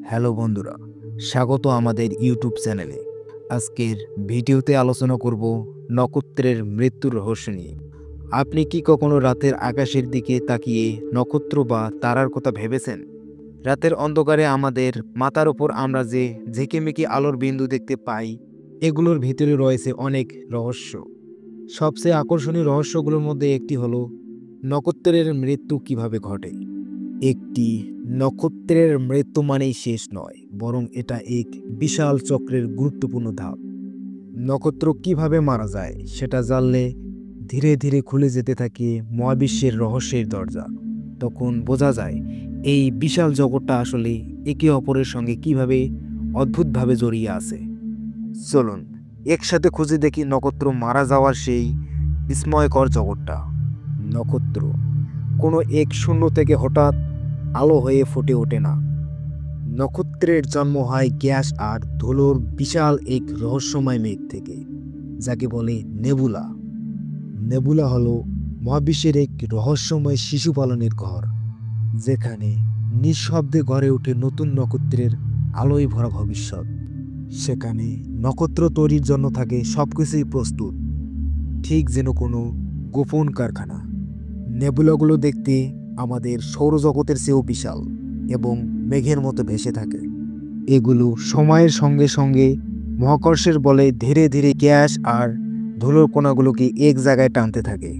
Hello বন্ধুরা, স্বাগত আমাদের ইউটিউব চ্যানেলে। আজকের ভিডিওতে আলোচনা করব নক্ষত্রের মৃত্যুর রহস্য নিয়ে। আপনি কি কখনো রাতের আকাশের দিকে তাকিয়ে নক্ষত্র বা তারার কথা ভেবেছেন? রাতের অন্ধকারে আমাদের মাথার ওপর আমরা যে ঝিকিমিকি আলোর বিন্দু দেখতে পাই, এগুলোর ভিতরে রয়েছে অনেক রহস্য। সবচেয়ে আকর্ষণীয় রহস্যগুলোর মধ্যে একটি হলো নক্ষত্রের মৃত্যু কিভাবে ঘটে। একটি নক্ষত্রের মৃত্যু মানেই শেষ নয়, বরং এটা এক বিশাল চক্রের গুরুত্বপূর্ণ ধাপ। নক্ষত্র কিভাবে মারা যায় সেটা জানলে ধীরে ধীরে খুলে যেতে থাকে মহাবিশ্বের রহস্যের দরজা। তখন বোঝা যায় এই বিশাল জগৎটা আসলে একে অপরের সঙ্গে কিভাবে অদ্ভুতভাবে জড়িয়ে আছে। চলুন একসাথে খুঁজে দেখি নক্ষত্র মারা যাওয়ার সেই বিস্ময়কর জগৎটা। নক্ষত্র কোনো এক শূন্য থেকে হঠাৎ আলো হয়ে ফুটে ওঠে না। নক্ষত্রের জন্ম হয় গ্যাস আর ধুলোর বিশাল এক রহস্যময় মেঘ থেকে, যাকে বলে নেবুলা। নেবুলা হলো মহাবিশ্বের এক রহস্যময় শিশু পালনের ঘর, যেখানে নিঃশব্দে গড়ে ওঠে নতুন নক্ষত্রের আলোয় ভরা ভবিষ্যৎ। সেখানে নক্ষত্র তৈরির জন্য থাকে সবকিছুই প্রস্তুত, ঠিক যেন কোনো গোপন কারখানা। নেবুলাগুলো দেখতে আমাদের সৌরজগতের চেয়েও বিশাল এবং মেঘের মতো ভেসে থাকে। এগুলো সময়ের সঙ্গে সঙ্গে মহাকর্ষের বলে ধীরে ধীরে গ্যাস আর ধুলোর কণাগুলোকে এক জায়গায় টানতে থাকে।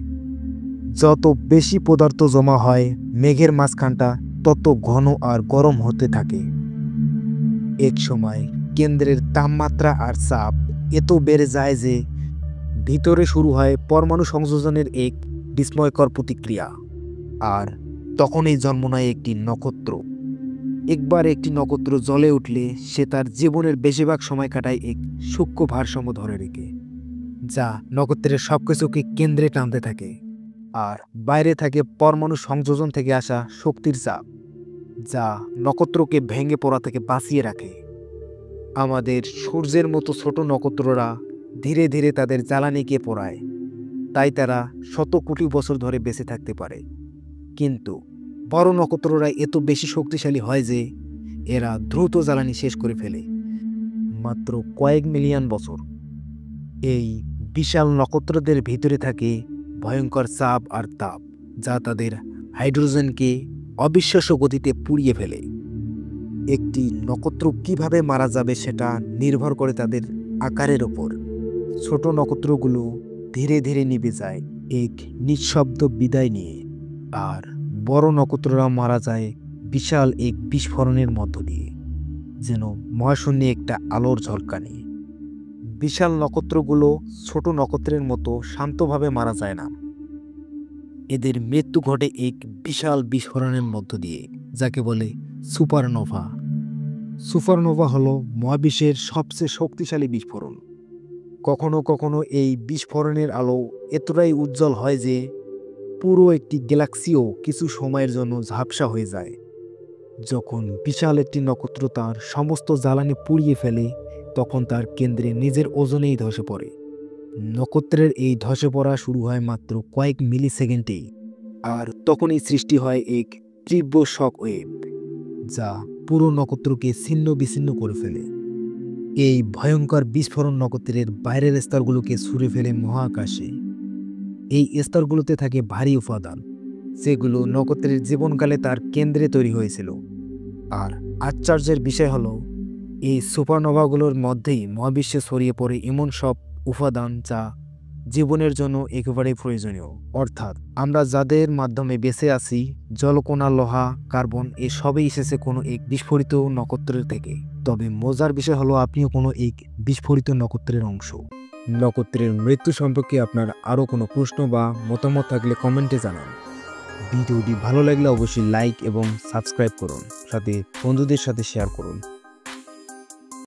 যত বেশি পদার্থ জমা হয় মেঘের মাঝখানটা তত ঘন আর গরম হতে থাকে। এক সময় কেন্দ্রের তাপমাত্রা আর চাপ এত বেড়ে যায় যে ভিতরে শুরু হয় পরমাণু সংযোজনের এক বিস্ময়কর প্রতিক্রিয়া। আর তখনই জন্ম নেয় একটি নক্ষত্র। একবার একটি নক্ষত্র জ্বলে উঠলে সে তার জীবনের বেশিরভাগ সময় কাটায় এক সূক্ষ্ম ভারসাম্য ধরে রেখে, যা নক্ষত্রের সবকিছুকে কেন্দ্রে টানতে থাকে। আর বাইরে থাকে পরমাণু সংযোজন থেকে আসা শক্তির চাপ, যা নক্ষত্রকে ভেঙে পড়া থেকে বাঁচিয়ে রাখে। আমাদের সূর্যের মতো ছোট নক্ষত্ররা ধীরে ধীরে তাদের জ্বালানিকে পোড়ায়, তাই তারা শত কোটি বছর ধরে বেঁচে থাকতে পারে। কিন্তু বড় নক্ষত্ররা এত বেশি শক্তিশালী হয় যে এরা দ্রুত জ্বালানি শেষ করে ফেলে, মাত্র কয়েক মিলিয়ন বছর। এই বিশাল নক্ষত্রদের ভিতরে থাকে ভয়ঙ্কর চাপ আর তাপ, যা তাদের হাইড্রোজেনকে অবিশ্বাস্য গতিতে পুড়িয়ে ফেলে। একটি নক্ষত্র কিভাবে মারা যাবে সেটা নির্ভর করে তাদের আকারের ওপর। ছোট নক্ষত্রগুলো ধীরে ধীরে নিভে যায় এক নিঃশব্দ বিদায় নিয়ে, আর বড় নক্ষত্ররা মারা যায় বিশাল এক বিস্ফোরণের মধ্য দিয়ে, যেন মহাশূন্যে একটা আলোর ঝলকানি। বিশাল নক্ষত্রগুলো ছোট নক্ষত্রের মতো শান্তভাবে মারা যায় না। এদের মৃত্যু ঘটে এক বিশাল বিস্ফোরণের মধ্য দিয়ে, যাকে বলে সুপারনোভা। সুপারনোভা হলো মহাবিশ্বের সবচেয়ে শক্তিশালী বিস্ফোরণ। কখনো কখনো এই বিস্ফোরণের আলো এতটাই উজ্জ্বল হয় যে পুরো একটি গ্যালাক্সিও কিছু সময়ের জন্য ঝাপসা হয়ে যায়। যখন বিশাল একটি নক্ষত্র তার সমস্ত জ্বালানি পুড়িয়ে ফেলে, তখন তার কেন্দ্রে নিজের ওজনেই ধসে পড়ে। নক্ষত্রের এই ধসে পড়া শুরু হয় মাত্র কয়েক মিলি সেকেন্ডেই, আর তখনই সৃষ্টি হয় এক তীব্র শক ওয়েভ, যা পুরো নক্ষত্রকে ছিন্ন বিচ্ছিন্ন করে ফেলে। এই ভয়ঙ্কর বিস্ফোরণ নক্ষত্রের বাইরের স্তরগুলোকে ছুঁড়ে ফেলে মহাকাশে। এই স্তরগুলোতে থাকে ভারী উপাদান, যেগুলো নক্ষত্রের জীবনকালে তার কেন্দ্রে তৈরি হয়েছিল। আর আশ্চর্যের বিষয় হলো এই সুপারনোভাগুলোর মধ্যেই মহাবিশ্বে ছড়িয়ে পড়ে এমন সব উপাদান যা জীবনের জন্য একেবারেই প্রয়োজনীয়। অর্থাৎ আমরা যাদের মাধ্যমে বেঁচে আছি, জলকণা, লোহা, কার্বন, এসবই এসেছে কোনো এক বিস্ফোরিত নক্ষত্রের থেকে। তবে মজার বিষয় হলো আপনিও কোনো এক বিস্ফোরিত নক্ষত্রের অংশ। নক্ষত্রের মৃত্যু সম্পর্কে আপনার আরও কোনো প্রশ্ন বা মতামত থাকলে কমেন্টে জানান। ভিডিওটি ভালো লাগলে অবশ্যই লাইক এবং সাবস্ক্রাইব করুন, সাথে বন্ধুদের সাথে শেয়ার করুন।